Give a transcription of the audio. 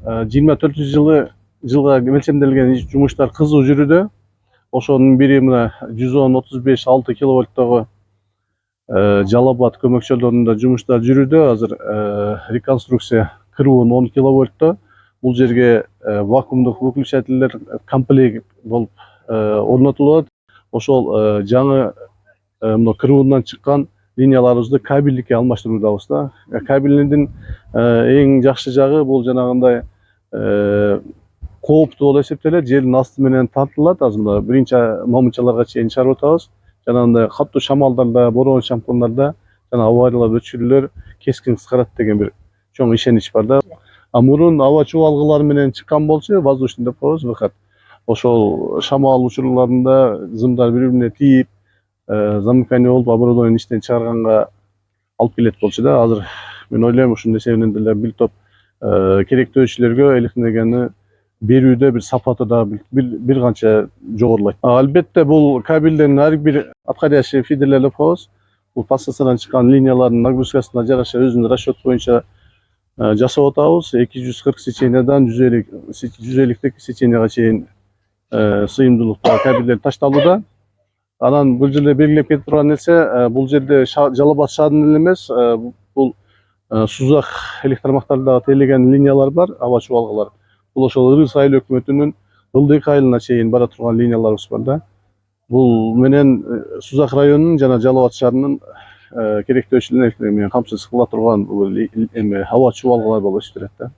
жылга мелчемделген жумуштар кызуу жүрүүдө. Ошонун бири мына 110-35-6 киловольттогу Жалал Абад көмөкчөлөрүндө жумуштар жүрүүдө. Азыр реконструкция кырууун 10 киловольтто. Бул жерге вакуумдук выключательдер комплект болуп орнотулат. Ошол жаңы мына кырууундан чыккан линияларыбызды кабелдикке алмаштыруудабыз да. Кабелдин эң жакшы жагы бул жанагындай кооптуу болуп эсептелет. Жердин асты менен тартылат. Азыр мына биринчи момунчаларга чейин чыгарып атабыз. Жанагындай катуу шамалдарда, борон шампундарда жана авариялар, өчүрүүлөр кескин кыскарат деген бир чоң ишенич бар да. Мурун аба чубалгылары менен чыккан болчу, воздушный деп коебуз, выход. Ошол шамал учурларында зымдар бири-бирине тийип, замыкание болуп, оборудование иштен чыгарганга алып келет болчу да. Азыр мен ойлойм ушунун эсебинен деле бир топ керектөөчүлөргө электроэнергияны берүүдө бир сапаты да бир канча жогорулайт. Албетте бул кабелдердин ар бир отходящий фидерлер деп коебуз. Бул подстанциядан чыккан линиялардын нагрузкасына жараша өзүнүн расчет боюнча жасап атабыз. 240 сечениядан 150 сеченияга чейин сыйымдуулукта кабелдер ташталууда. Анан бул жерде белгилеп кетип турган нерсе, бул жерде Жалал Абад шаарынын эле эмес, бул Сузак электромактарында тейлеген линиялар бар, аба чубалгылар. Бул ошол Ырыс айыл өкмөтүнүн Ылдык айылына чейин бара турган линияларыбыз бар да. Бул менен Сузак районунун жана Жалал Абад шаарынын керектөөчүлөрүн менен камсыз кыла турган аба чубалгылар болуп эсептелет да.